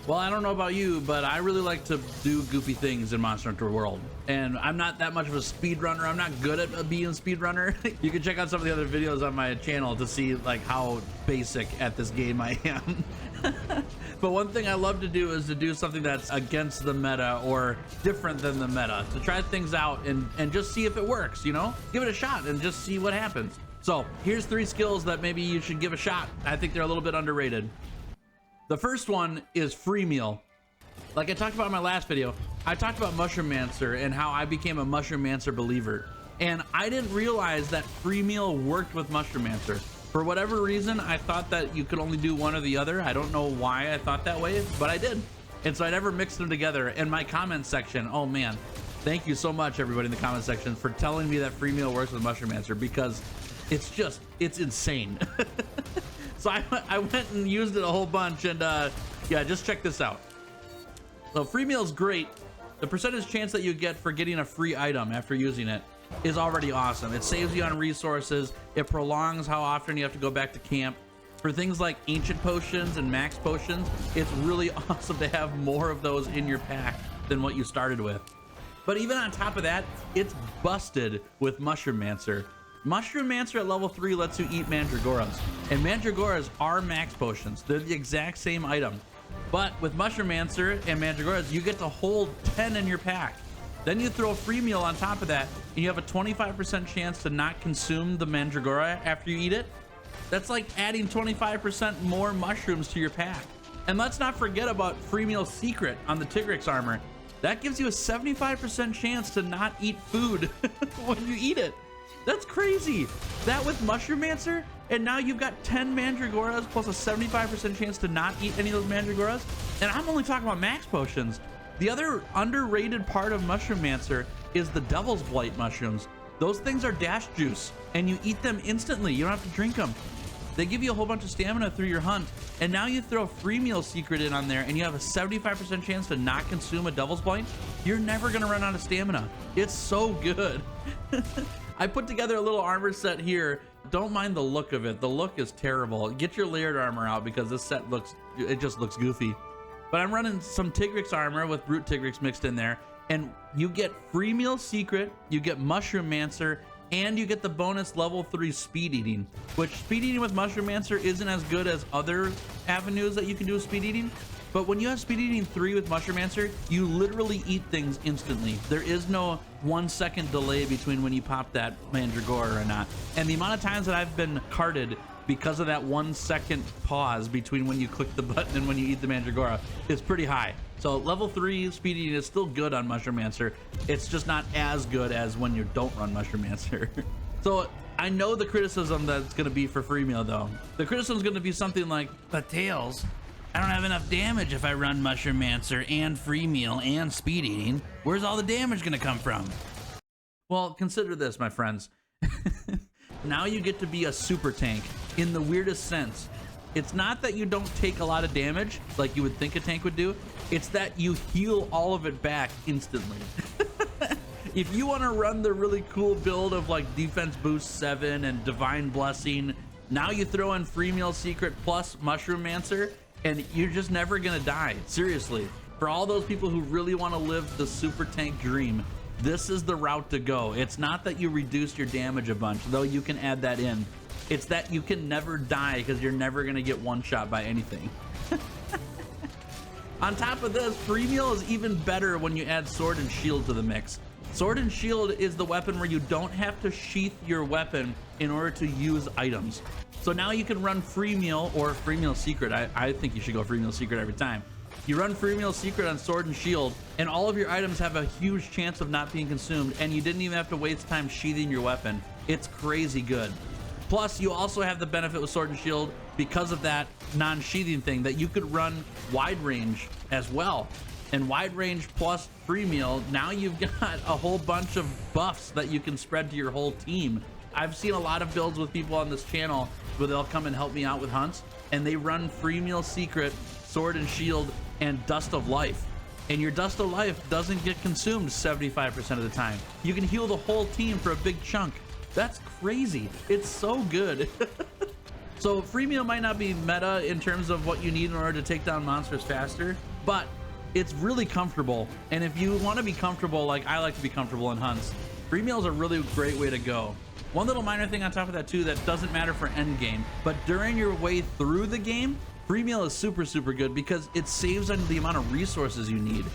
Well, I don't know about you, but I really like to do goofy things in Monster Hunter World. And I'm not that much of a speedrunner. I'm not good at being a speedrunner. You can check out some of the other videos on my channel to see like how basic at this game I am. But one thing I love to do is to do something that's against the meta or different than the meta, to try things out and just see if it works, you know? Give it a shot and just see what happens. So here's 3 skills that maybe you should give a shot. I think they're a little bit underrated. The first one is free meal. Like I talked about in my last video, I talked about Mushroom Mancer and how I became a Mushroom Mancer believer. And I didn't realize that free meal worked with Mushroom Mancer. For whatever reason, I thought that you could only do one or the other. I don't know why I thought that way, but I did. And so I never mixed them together. In my comment section, oh man, thank you so much everybody in the comment section for telling me that free meal works with Mushroom Mancer, because it's insane. So I went and used it a whole bunch, and yeah, just check this out. So free meal is great. The percentage chance that you get for getting a free item after using it is already awesome. It saves you on resources. It prolongs how often you have to go back to camp. For things like ancient potions and max potions, it's really awesome to have more of those in your pack than what you started with. But even on top of that, it's busted with Mushroom Mancer. Mushroom Mancer at level 3 lets you eat Mandragoras, and Mandragoras are max potions. They're the exact same item. But with Mushroom Mancer and Mandragoras, you get to hold 10 in your pack. Then you throw a free meal on top of that, and you have a 25% chance to not consume the Mandragora after you eat it. That's like adding 25% more mushrooms to your pack. And let's not forget about free meal secret on the Tigrex armor. That gives you a 75% chance to not eat food when you eat it. That's crazy. That with Mushroom Mancer, and now you've got 10 Mandragoras plus a 75% chance to not eat any of those Mandragoras. And I'm only talking about max potions. The other underrated part of Mushroom Mancer is the Devil's Blight mushrooms. Those things are dash juice, and you eat them instantly. You don't have to drink them. They give you a whole bunch of stamina through your hunt, and now you throw a free meal secret in on there, and you have a 75% chance to not consume a Devil's Blight. You're never gonna run out of stamina. It's so good. I put together a little armor set here. Don't mind the look of it. The look is terrible. Get your layered armor out because this set just looks goofy. But I'm running some Tigrex armor with Brute Tigrex mixed in there, and you get free meal secret, you get Mushroom Mancer, and you get the bonus level 3 speed eating, which speed eating with Mushroom Mancer isn't as good as other avenues that you can do with speed eating. But when you have speed eating 3 with Mushroom Mancer, you literally eat things instantly. There is no 1 second delay between when you pop that Mandragora or not. And the amount of times that I've been carded because of that 1 second pause between when you click the button and when you eat the Mandragora is pretty high. So level 3 speed eating is still good on Mushroom Mancer. It's just not as good as when you don't run Mushroom Mancer. So I know the criticism that's gonna be for free meal though. The criticism is gonna be something like, but Tails, I don't have enough damage if I run Mushroom Mancer and free meal and speed eating. Where's all the damage gonna come from? Well, consider this, my friends. Now you get to be a super tank in the weirdest sense. It's not that you don't take a lot of damage like you would think a tank would do. It's that you heal all of it back instantly. If you want to run the really cool build of like defense boost 7 and divine blessing, now you throw in free meal secret plus Mushroom Mancer, and you're just never gonna die. Seriously, for all those people who really want to live the super tank dream, this is the route to go. It's not that you reduce your damage a bunch, though you can add that in. It's that you can never die because you're never gonna get one shot by anything. On top of this, free meal is even better when you add sword and shield to the mix. Sword and shield is the weapon where you don't have to sheath your weapon in order to use items. So now you can run free meal or free meal secret. I think you should go free meal secret every time. You run free meal secret on sword and shield, and all of your items have a huge chance of not being consumed, and you didn't even have to waste time sheathing your weapon. It's crazy good. Plus, you also have the benefit with sword and shield because of that non-sheathing thing that you could run wide range as well. And wide range plus free meal, now you've got a whole bunch of buffs that you can spread to your whole team. I've seen a lot of builds with people on this channel where they'll come and help me out with hunts, and they run free meal secret, sword and shield, and dust of life. And your dust of life doesn't get consumed 75% of the time. You can heal the whole team for a big chunk. That's crazy. It's so good. So free meal might not be meta in terms of what you need in order to take down monsters faster, but it's really comfortable. And if you want to be comfortable, like I like to be comfortable in hunts, free meal is a really great way to go. One little minor thing on top of that too that doesn't matter for end game, but during your way through the game, free meal is super good because it saves on the amount of resources you need.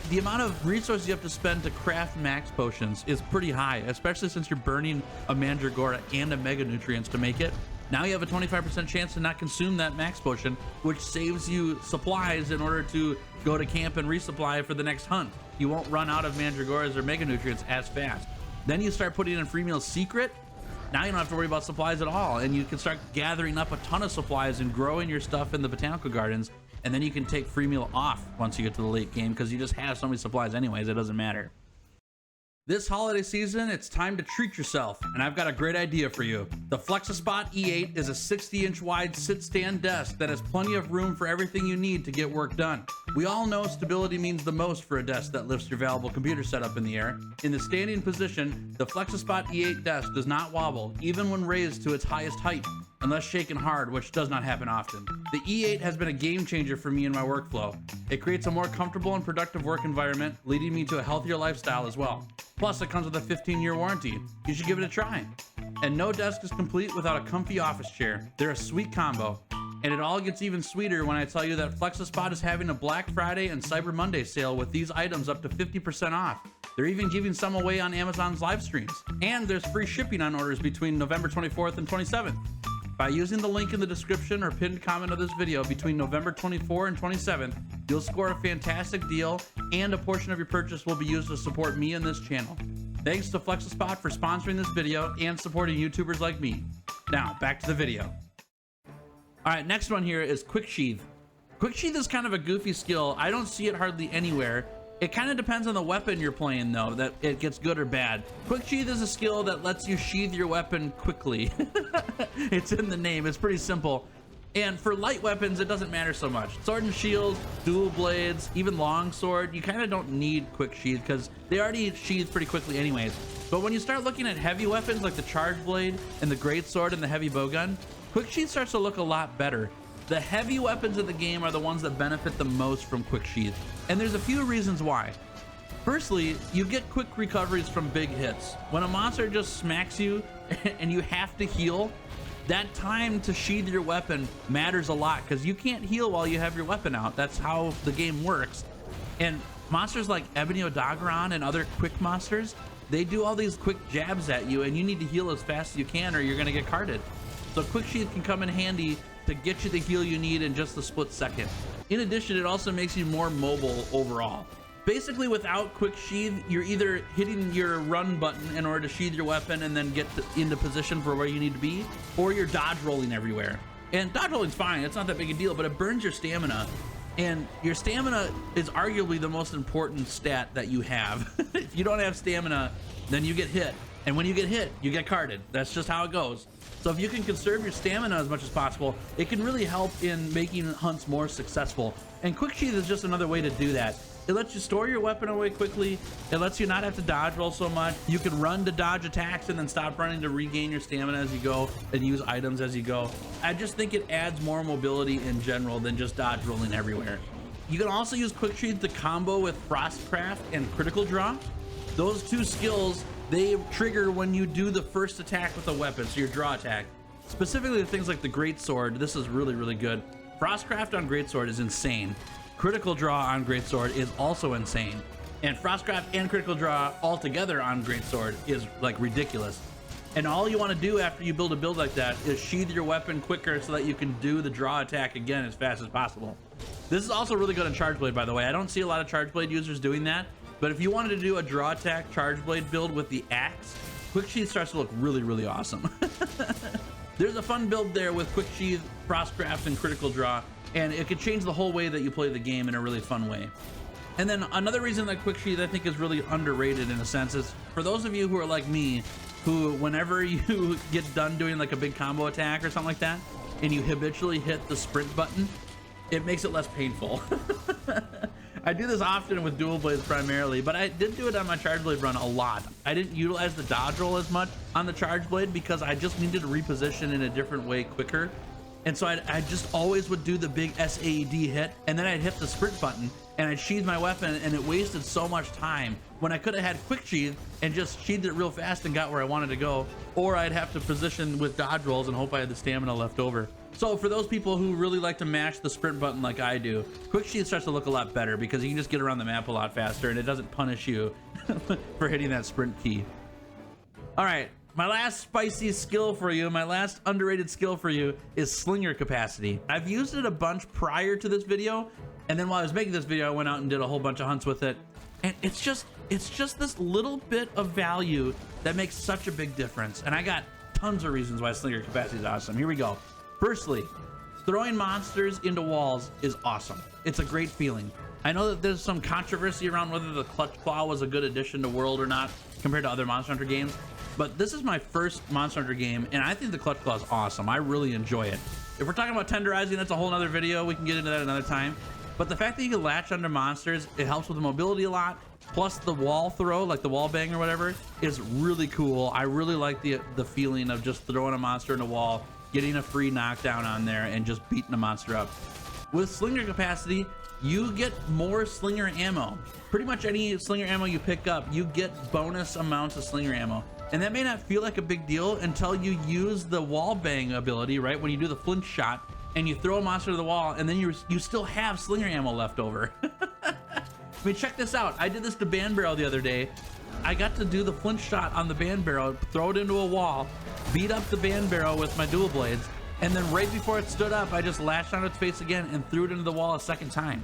The amount of resources you have to spend to craft max potions is pretty high, especially since you're burning a mandragora and a mega nutrients to make it. Now you have a 25% chance to not consume that max potion, which saves you supplies in order to go to camp and resupply for the next hunt. You won't run out of mandragoras or mega nutrients as fast. Then you start putting in free meal secret. Now you don't have to worry about supplies at all, and you can start gathering up a ton of supplies and growing your stuff in the botanical gardens. And then you can take free meal off once you get to the late game because you just have so many supplies anyways, it doesn't matter. This holiday season, it's time to treat yourself, and I've got a great idea for you. The FlexiSpot E8 is a 60-inch wide sit-stand desk that has plenty of room for everything you need to get work done. We all know stability means the most for a desk that lifts your valuable computer setup in the air. In the standing position, the FlexiSpot E8 desk does not wobble, even when raised to its highest height, unless shaken hard, which does not happen often. The E8 has been a game changer for me in my workflow. It creates a more comfortable and productive work environment, leading me to a healthier lifestyle as well. Plus, it comes with a 15-year warranty. You should give it a try. And no desk is complete without a comfy office chair. They're a sweet combo. And it all gets even sweeter when I tell you that FlexiSpot is having a Black Friday and Cyber Monday sale with these items up to 50% off. They're even giving some away on Amazon's live streams. And there's free shipping on orders between November 24th and 27th. By using the link in the description or pinned comment of this video between November 24 and 27th, you'll score a fantastic deal, and a portion of your purchase will be used to support me and this channel. Thanks to FlexiSpot for sponsoring this video and supporting YouTubers like me. Now, back to the video. All right, next one here is Quick Sheath. Quick Sheath is kind of a goofy skill. I don't see it hardly anywhere. It kind of depends on the weapon you're playing though, that it gets good or bad. Quick Sheath is a skill that lets you sheath your weapon quickly. It's in the name, it's pretty simple. And for light weapons, it doesn't matter so much. Sword and shield, dual blades, even long sword, you kind of don't need quick sheath because they already sheath pretty quickly anyways. But when you start looking at heavy weapons like the charge blade and the great sword and the heavy bowgun, quick sheath starts to look a lot better. The heavy weapons of the game are the ones that benefit the most from quick sheath, and there's a few reasons why. Firstly, you get quick recoveries from big hits. When a monster just smacks you and you have to heal, that time to sheath your weapon matters a lot because you can't heal while you have your weapon out. That's how the game works. And monsters like Ebony Odogaron and other quick monsters, they do all these quick jabs at you, and you need to heal as fast as you can or you're gonna get carded. So quick sheath can come in handy to get you the heal you need in just a split second. In addition, it also makes you more mobile overall. Basically, without quick sheath, you're either hitting your run button in order to sheath your weapon and then get into position for where you need to be, or you're dodge rolling everywhere. And dodge rolling's fine, it's not that big a deal, but it burns your stamina. And your stamina is arguably the most important stat that you have. If you don't have stamina, then you get hit. And when you get hit, you get carded. That's just how it goes. So if you can conserve your stamina as much as possible, it can really help in making hunts more successful. And quick sheath is just another way to do that. It lets you store your weapon away quickly. It lets you not have to dodge roll so much. You can run to dodge attacks and then stop running to regain your stamina as you go and use items as you go. I just think it adds more mobility in general than just dodge rolling everywhere. You can also use quick sheath to combo with Frostcraft and Critical Draw. Those two skills, they trigger when you do the first attack with a weapon, so your draw attack. Specifically things like the Great Sword, this is really good. Frostcraft on Great Sword is insane. Critical Draw on Great Sword is also insane. And Frostcraft and Critical Draw all together on Great Sword is like ridiculous. And all you want to do after you build a build like that is sheath your weapon quicker so that you can do the draw attack again as fast as possible. This is also really good on Charge Blade, by the way. I don't see a lot of Charge Blade users doing that, but if you wanted to do a draw attack Charge Blade build with the axe, Quick Sheath starts to look really awesome. There's a fun build there with Quick Sheath, Frostcraft, and Critical Draw, and it could change the whole way that you play the game in a really fun way. And then another reason that Quick Sheath I think is really underrated in a sense is for those of you who are like me, who whenever you get done doing like a big combo attack or something like that, and you habitually hit the sprint button, it makes it less painful. I do this often with dual blades primarily, but I did do it on my Charge Blade run a lot. I didn't utilize the dodge roll as much on the Charge Blade because I just needed to reposition in a different way quicker. And so I just always would do the big SAED hit, and then I'd hit the sprint button, and I sheathed my weapon, and it wasted so much time when I could have had quick sheath and just sheathed it real fast and got where I wanted to go, or I'd have to position with dodge rolls and hope I had the stamina left over. So for those people who really like to mash the sprint button like I do, quick sheath starts to look a lot better because you can just get around the map a lot faster and it doesn't punish you for hitting that sprint key. All right, my last spicy skill for you, my last underrated skill for you is slinger capacity. I've used it a bunch prior to this video, and then while I was making this video, I went out and did a whole bunch of hunts with it. And it's just this little bit of value that makes such a big difference. And I got tons of reasons why slinger capacity is awesome. Here we go. Firstly, throwing monsters into walls is awesome. It's a great feeling. I know that there's some controversy around whether the Clutch Claw was a good addition to World or not compared to other Monster Hunter games, but this is my first Monster Hunter game, and I think the Clutch Claw is awesome. I really enjoy it. If we're talking about tenderizing, that's a whole nother video. We can get into that another time. But the fact that you can latch under monsters, it helps with the mobility a lot. Plus the wall throw, like the wall bang or whatever, is really cool. I really like the feeling of just throwing a monster in a wall, getting a free knockdown on there, and just beating the monster up. With slinger capacity, you get more slinger ammo. Pretty much any slinger ammo you pick up, you get bonus amounts of slinger ammo. And that may not feel like a big deal until you use the wall bang ability, right? When you do the flinch shot and you throw a monster to the wall, and then you still have slinger ammo left over. I mean, check this out. I did this to Band Barrel the other day. I got to do the flinch shot on the Band Barrel, throw it into a wall, beat up the Band Barrel with my dual blades, and then right before it stood up, I just lashed on its face again and threw it into the wall a second time.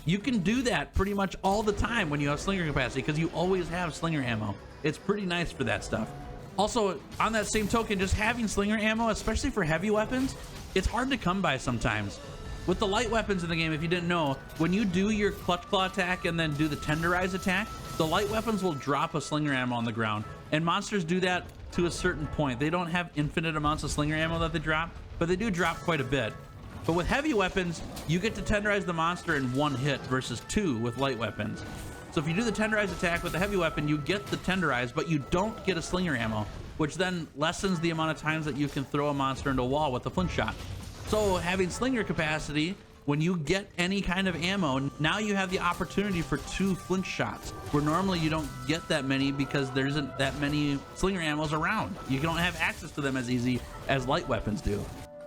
You can do that pretty much all the time when you have slinger capacity because you always have slinger ammo. It's pretty nice for that stuff. Also, on that same token, just having slinger ammo, especially for heavy weapons, it's hard to come by sometimes. With the light weapons in the game, if you didn't know, when you do your Clutch Claw attack and then do the tenderize attack, the light weapons will drop a slinger ammo on the ground, and monsters do that to a certain point. They don't have infinite amounts of slinger ammo that they drop, but they do drop quite a bit. But with heavy weapons, you get to tenderize the monster in one hit versus two with light weapons. So if you do the tenderize attack with a heavy weapon, you get the tenderize, but you don't get a slinger ammo, which then lessens the amount of times that you can throw a monster into a wall with a flinch shot. So having slinger capacity, when you get any kind of ammo, now you have the opportunity for 2 flinch shots, where normally you don't get that many because there isn't that many slinger ammos around. You don't have access to them as easy as light weapons do.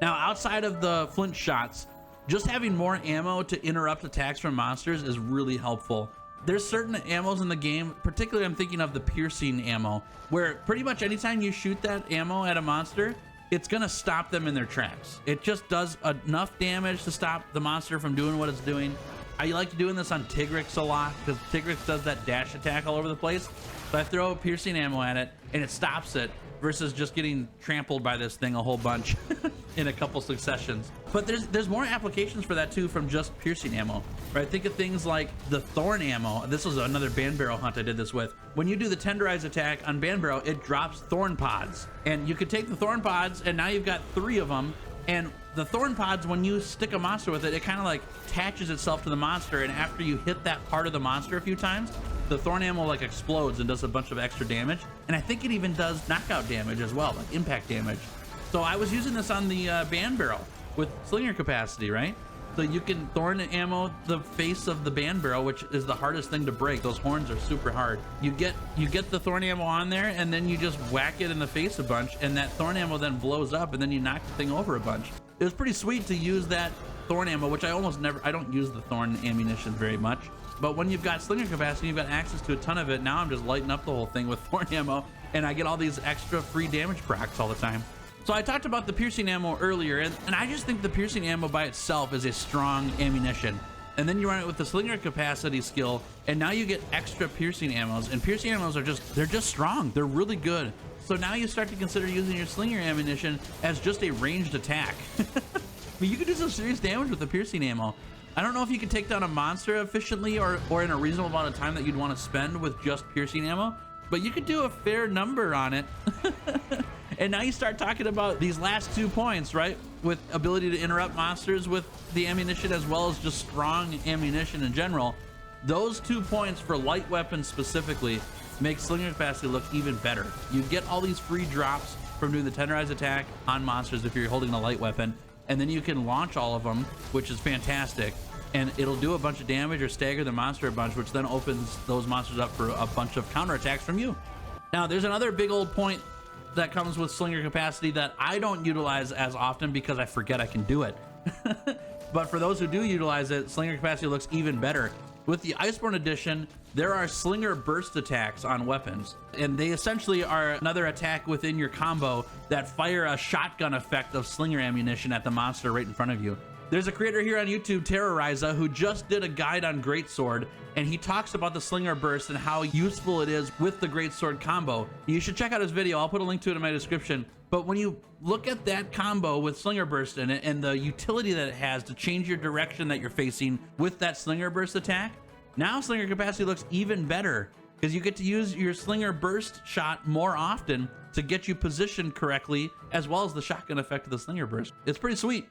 Now, outside of the flinch shots, just having more ammo to interrupt attacks from monsters is really helpful. There's certain ammos in the game, particularly I'm thinking of the piercing ammo, where pretty much anytime you shoot that ammo at a monster, it's gonna stop them in their tracks. It just does enough damage to stop the monster from doing what it's doing. I like doing this on Tigrex a lot because Tigrex does that dash attack all over the place. So I throw piercing ammo at it and it stops it versus just getting trampled by this thing a whole bunch in a couple successions. But there's more applications for that too from just piercing ammo, right? Think of things like the thorn ammo. This was another Band Barrel hunt I did this with. When you do the tenderize attack on Band Barrel, it drops thorn pods, and you could take the thorn pods and now you've got 3 of them. And the thorn pods, when you stick a monster with it, it kind of like attaches itself to the monster, and after you hit that part of the monster a few times, the thorn ammo like explodes and does a bunch of extra damage. And I think it even does knockout damage as well, like impact damage. So I was using this on the Band Barrel with slinger capacity, right? So you can thorn ammo the face of the Band Barrel, which is the hardest thing to break. Those horns are super hard. You get the thorn ammo on there, and then you just whack it in the face a bunch, and that thorn ammo then blows up, and then you knock the thing over a bunch. It was pretty sweet to use that thorn ammo, which I don't use the thorn ammunition very much. But when you've got slinger capacity, you've got access to a ton of it. Now I'm just lighting up the whole thing with thorn ammo, and I get all these extra free damage procs all the time. So I talked about the piercing ammo earlier, and I just think the piercing ammo by itself is a strong ammunition. And then you run it with the slinger capacity skill, and now you get extra piercing ammos. And piercing ammos they're just strong. They're really good. So now you start to consider using your slinger ammunition as just a ranged attack. But you can do some serious damage with the piercing ammo. I don't know if you can take down a monster efficiently or in a reasonable amount of time that you'd want to spend with just piercing ammo, but you could do a fair number on it. And now you start talking about these last 2 points, right? With ability to interrupt monsters with the ammunition as well as just strong ammunition in general. Those 2 points for light weapons specifically make slinger capacity look even better. You get all these free drops from doing the tenderize attack on monsters if you're holding a light weapon, and then you can launch all of them, which is fantastic. and it'll do a bunch of damage or stagger the monster a bunch, which then opens those monsters up for a bunch of counterattacks from you. Now, there's another big old point that comes with slinger capacity that I don't utilize as often because I forget I can do it. But for those who do utilize it, slinger capacity looks even better. With the Iceborne edition, there are slinger burst attacks on weapons, and they essentially are another attack within your combo that fire a shotgun effect of slinger ammunition at the monster right in front of you. There's a creator here on YouTube, Terroriza, who just did a guide on Greatsword, and he talks about the slinger burst and how useful it is with the Greatsword combo. You should check out his video. I'll put a link to it in my description. But when you look at that combo with slinger burst in it and the utility that it has to change your direction that you're facing with that slinger burst attack, now slinger capacity looks even better because you get to use your slinger burst shot more often to get you positioned correctly, as well as the shotgun effect of the slinger burst. It's pretty sweet.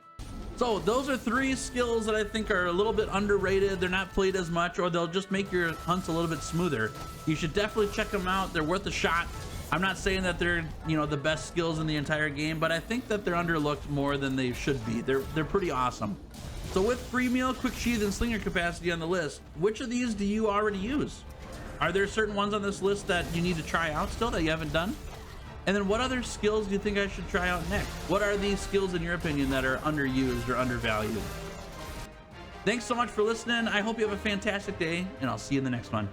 So those are 3 skills that I think are a little bit underrated. They're not played as much, or they'll just make your hunts a little bit smoother. You should definitely check them out. They're worth a shot. I'm not saying that they're, you know, the best skills in the entire game, but I think that they're underlooked more than they should be. They're pretty awesome. So with free meal, quick sheath, and slinger capacity on the list, which of these do you already use? Are there certain ones on this list that you need to try out still that you haven't done? And then what other skills do you think I should try out next? What are these skills in your opinion that are underused or undervalued? Thanks so much for listening. I hope you have a fantastic day, and I'll see you in the next one.